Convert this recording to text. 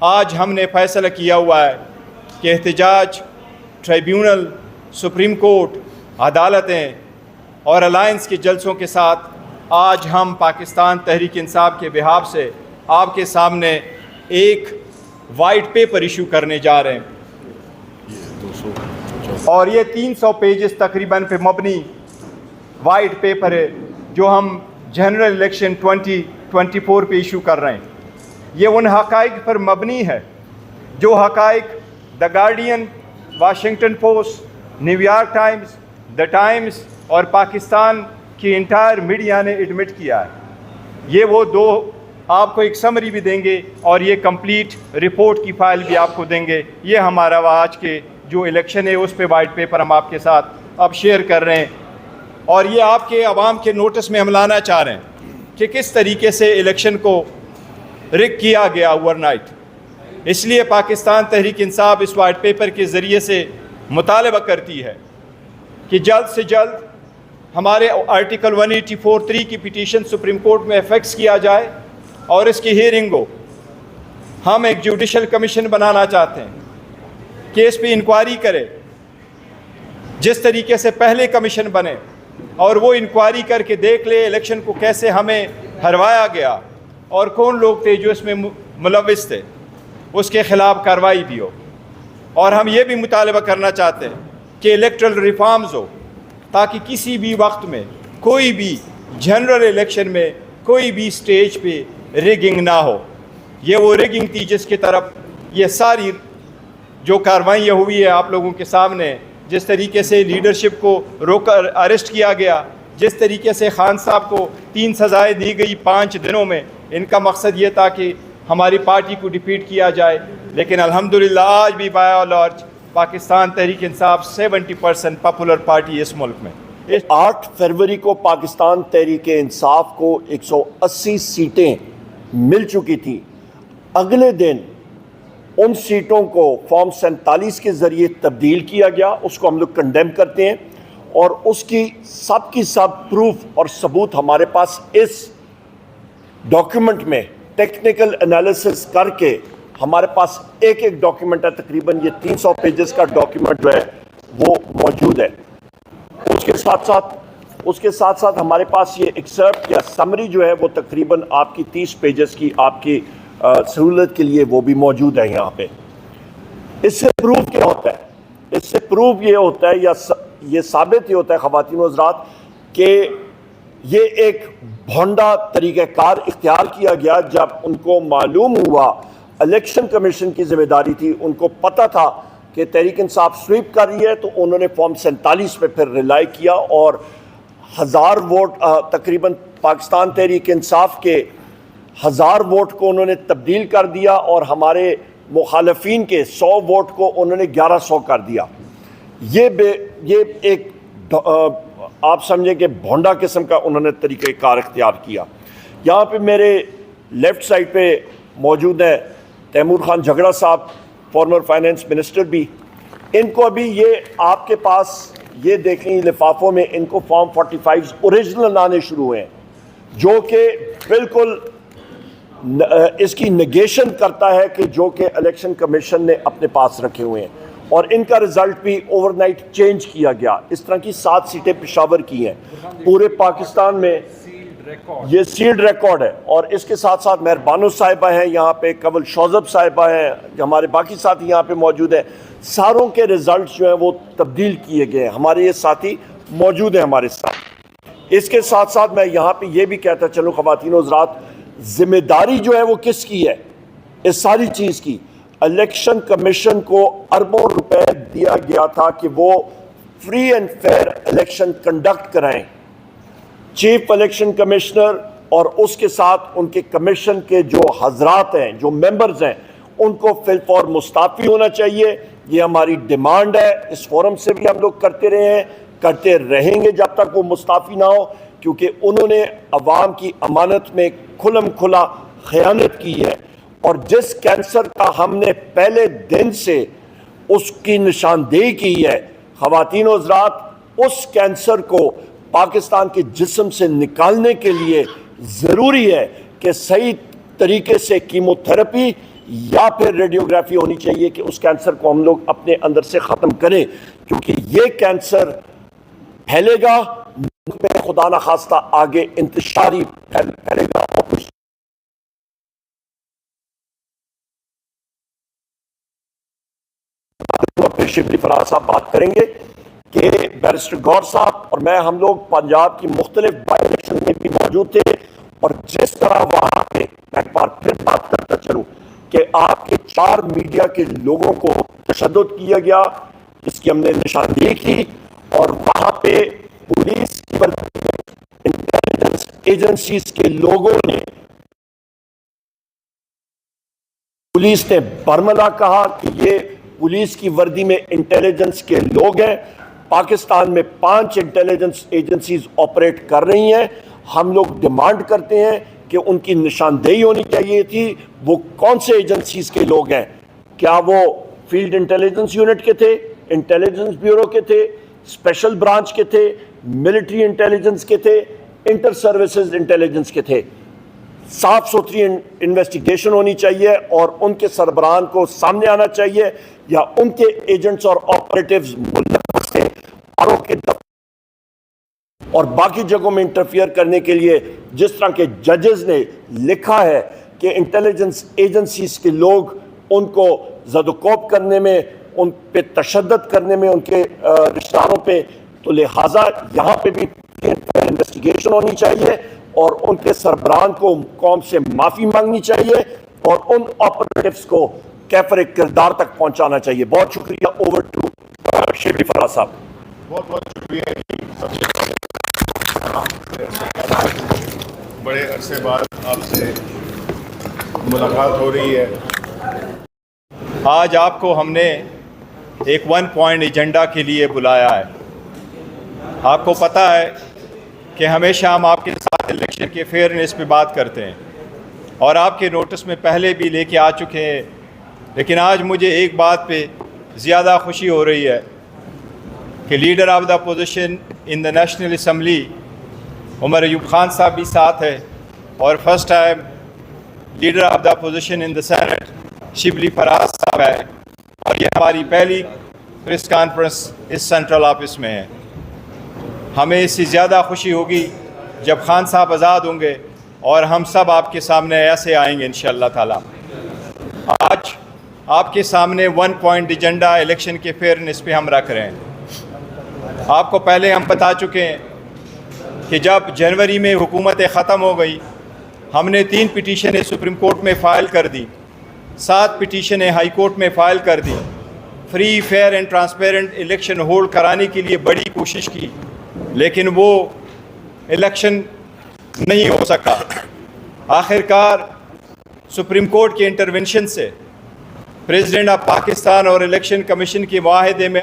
آج ہم نے فیصلہ کیا ہوا ہے کہ احتجاج، ٹریبیونل، سپریم کورٹ، عدالتیں اور الائنس کے جلسوں کے ساتھ آج ہم پاکستان تحریک انصاف کے بہاف سے آپ کے سامنے ایک وائٹ پیپر ایشو کرنے جا رہے ہیں، اور یہ 300 پیجز تقریباً پہ مبنی وائٹ پیپر ہے جو ہم جنرل الیکشن 2024 پہ ایشو کر رہے ہیں۔ یہ ان حقائق پر مبنی ہے جو حقائق the Guardian, Washington Post, New York Times, the Times اور پاکستان کی انٹائر میڈیا نے ایڈمٹ کیا ہے۔ یہ وہ دو آپ کو ایک سمری بھی دیں گے اور یہ کمپلیٹ رپورٹ کی فائل بھی آپ کو دیں گے۔ یہ ہمارا آج کے جو الیکشن ہے اس پہ وائٹ پیپر ہم آپ کے ساتھ اب شیئر کر رہے ہیں، اور یہ آپ کے عوام کے نوٹس میں ہم لانا چاہ رہے ہیں کہ کس طریقے سے الیکشن کو رگ کیا گیا اوور نائٹ۔ اس لیے پاکستان تحریک انصاف اس وائٹ پیپر کے ذریعے سے مطالبہ کرتی ہے کہ جلد سے جلد ہمارے آرٹیکل 184(3) کی پٹیشن سپریم کورٹ میں افیکس کیا جائے اور اس کی ہیئرنگ ہو۔ ہم ایک جوڈیشل کمیشن بنانا چاہتے ہیں کہ اس پہ انکوائری کرے، جس طریقے سے پہلے کمیشن بنے، اور وہ انکوائری کر کے دیکھ لے الیکشن کو کیسے ہمیں ہروایا گیا اور کون لوگ تھے جو اس میں ملوث تھے، اس کے خلاف کارروائی بھی ہو۔ اور ہم یہ بھی مطالبہ کرنا چاہتے ہیں کہ الیکٹرل ریفارمز ہو تاکہ کسی بھی وقت میں کوئی بھی جنرل الیکشن میں کوئی بھی سٹیج پہ ریگنگ نہ ہو۔ یہ وہ ریگنگ تھی جس کی طرف یہ ساری جو کاروائیاں ہوئی ہے آپ لوگوں کے سامنے، جس طریقے سے لیڈرشپ کو روک کر اریسٹ کیا گیا، جس طریقے سے خان صاحب کو 3 سزائیں دی گئی 5 دنوں میں، ان کا مقصد یہ تھا کہ ہماری پارٹی کو ڈیفیٹ کیا جائے۔ لیکن الحمدللہ آج بھی by all large Pakistan Tehreek Insaf 70% popular party اس ملک میں۔ 8 فروری کو پاکستان تحریک انصاف کو 180 سیٹیں مل چکی تھی۔ اگلے دن ان سیٹوں کو فارم 47 کے ذریعے تبدیل کیا گیا، اس کو ہم لوگ کنڈیم کرتے ہیں، اور اس کی سب پروف اور ثبوت ہمارے پاس اس ڈاکیومنٹ میں ٹیکنیکل انالیسس کر کے ہمارے پاس ایک ڈاکیومنٹ ہے، تقریباً یہ 300 پیجز کا ڈاکیومنٹ جو ہے وہ موجود ہے۔ اس کے ساتھ ساتھ ہمارے پاس یہ ایکسرپٹ یا سمری جو ہے وہ تقریباً آپ کی 30 پیجز کی آپ کی سہولت کے لیے وہ بھی موجود ہے یہاں پہ۔ اس سے پروف کیا ہوتا ہے؟ اس سے پروف یہ ہوتا ہے یا یہ ثابت یہ ہوتا ہے خواتین و حضرات کہ یہ ایک بھونڈا طریقہ کار اختیار کیا گیا۔ جب ان کو معلوم ہوا، الیکشن کمیشن کی ذمہ داری تھی، ان کو پتہ تھا کہ تحریک انصاف سویپ کر رہی ہے، تو انہوں نے فارم 47 پہ پھر ریلائی کیا اور 1000 ووٹ تقریباً پاکستان تحریک انصاف کے 1000 ووٹ کو انہوں نے تبدیل کر دیا، اور ہمارے مخالفین کے 100 ووٹ کو انہوں نے 1100 کر دیا۔ یہ ایک آپ سمجھیں کہ بھونڈا قسم کا انہوں نے طریقہ کار اختیار کیا۔ یہاں پہ میرے لیفٹ سائڈ پہ موجود ہیں تیمور خان جھگڑا صاحب، فارمر فائنانس منسٹر بھی۔ ان کو ابھی یہ آپ کے پاس یہ دیکھیں لفافوں میں ان کو فارم 45 اوریجنل آنے شروع ہوئے ہیں، جو کہ بالکل اس کی نگیشن کرتا ہے کہ جو کہ الیکشن کمیشن نے اپنے پاس رکھے ہوئے ہیں، اور ان کا رزلٹ بھی اوور نائٹ چینج کیا گیا۔ اس طرح کی 7 سیٹیں پشاور کی ہیں پورے پاکستان میں، یہ سیلڈ ریکارڈ ہے۔ اور اس کے ساتھ ساتھ مہربانو صاحبہ ہیں یہاں پہ، قبل شوزب صاحبہ ہیں، ہمارے باقی ساتھی یہاں پہ موجود ہیں۔ ساروں کے رزلٹس جو ہیں وہ تبدیل کیے گئے ہیں، ہمارے یہ ساتھی موجود ہیں ہمارے ساتھ۔ اس کے ساتھ ساتھ میں یہاں پہ یہ بھی کہتا چلوں خواتین و حضرات، ذمہ داری جو ہے وہ کس کی ہے اس ساری چیز کی؟ الیکشن کمیشن کو اربوں روپے دیا گیا تھا کہ وہ free and fair election conduct کرائیں۔ چیف الیکشن کمشنر اور اس کے ساتھ ان کے کمیشن کے جو حضرات ہیں، جو ممبرز ہیں، ان کو فی الفور مستعفی ہونا چاہیے۔ یہ ہماری ڈیمانڈ ہے، اس فورم سے بھی ہم لوگ کرتے رہے ہیں، کرتے رہیں گے جب تک وہ مستعفی نہ ہو، کیونکہ انہوں نے عوام کی امانت میں کھلم کھلا خیانت کی ہے۔ اور جس کینسر کا ہم نے پہلے دن سے اس کی نشاندہی کی ہے، خواتین و حضرات، اس کینسر کو پاکستان کے جسم سے نکالنے کے لیے ضروری ہے کہ صحیح طریقے سے کیمو تھراپی یا پھر ریڈیوگرافی ہونی چاہیے کہ اس کینسر کو ہم لوگ اپنے اندر سے ختم کریں، کیونکہ یہ کینسر پھیلے گا ملک میں، خدا نخواستہ آگے انتشاری پھیلے گا۔ اور کچھ پھر شبلی فراز صاحب بات کریں گے کہ بیرسٹر گور صاحب اور میں ہم لوگ پنجاب کی مختلف بائی الیکشن میں بھی موجود تھے، اور جس طرح وہاں پہ میں ایک بار پھر بات کرتا چلوں کہ آپ کے 4 میڈیا کے لوگوں کو تشدد کیا گیا، اس کی ہم نے نشاندہی کی، اور وہاں پہ پولیس کی انٹیلیجنس ایجنسیز کے لوگوں نے، پولیس نے برملا کہا کہ یہ پولیس کی وردی میں انٹیلیجنس کے لوگ ہیں۔ پاکستان میں 5 انٹیلیجنس ایجنسیز آپریٹ کر رہی ہیں۔ ہم لوگ ڈیمانڈ کرتے ہیں کہ ان کی نشاندہی ہونی چاہیے تھی، وہ کون سے ایجنسیز کے لوگ ہیں، کیا وہ فیلڈ انٹیلیجنس یونٹ کے تھے، انٹیلیجنس بیورو کے تھے، اسپیشل برانچ کے تھے، ملٹری انٹیلیجنس کے تھے، انٹر سروسز انٹیلیجنس کے تھے۔ صاف ستھری انویسٹیگیشن ہونی چاہیے اور ان کے سربراہان کو سامنے آنا چاہیے، یا ان کے ایجنٹس اور آپریٹیوز ملوث تھے اور باقی جگہوں میں انٹرفیئر کرنے کے لیے، جس طرح کے ججز نے لکھا ہے کہ انٹیلیجنس ایجنسیز کے لوگ ان کو زد و کوب کرنے میں، ان پہ تشدد کرنے میں، ان کے رشتہ داروں پہ، تو لہٰذا یہاں پہ بھی انویسٹیگیشن ہونی چاہیے اور ان کے سربراہان کو قوم سے معافی مانگنی چاہیے اور ان آپریٹیوز کو کیفر کردار تک پہنچانا چاہیے۔ بہت شکریہ۔ اوور ٹو شبلی فراز صاحب۔ بہت بہت شکریہ جی، بڑے عرصے بعد آپ سے ملاقات ہو رہی ہے۔ آج آپ کو ہم نے ایک 1 پوائنٹ ایجنڈا کے لیے بلایا ہے۔ آپ کو پتہ ہے کہ ہمیشہ ہم آپ کے ساتھ الیکشن کے فیئرنیس پہ بات کرتے ہیں اور آپ کے نوٹس میں پہلے بھی لے کے آ چکے ہیں، لیکن آج مجھے ایک بات پہ زیادہ خوشی ہو رہی ہے کہ leader of the opposition in the national assembly Omar Ayub Khan صاحب بھی ساتھ ہے، اور first time leader of the opposition in the senate Shibli Faraz صاحب ہے، اور یہ ہماری پہلی پریس کانفرنس اس سینٹرل آفس میں ہے۔ ہمیں اس سے زیادہ خوشی ہوگی جب خان صاحب آزاد ہوں گے اور ہم سب آپ کے سامنے ایسے آئیں گے انشاءاللہ تعالیٰ۔ آج آپ کے سامنے 1 پوائنٹ ایجنڈا الیکشن کے فیئرنیس پہ ہم رکھ رہے ہیں۔ آپ کو پہلے ہم بتا چکے ہیں کہ جب جنوری میں حکومت ختم ہو گئی، ہم نے 3 پٹیشنیں سپریم کورٹ میں فائل کر دی، 7 پٹیشنیں ہائی کورٹ میں فائل کر دی، free fair and transparent election hold کرانے کے لیے بڑی کوشش کی، لیکن وہ الیکشن نہیں ہو سکا۔ آخرکار سپریم کورٹ کے انٹرونشن سے پریزیڈنٹ آف پاکستان اور الیکشن کمیشن کے معاہدے میں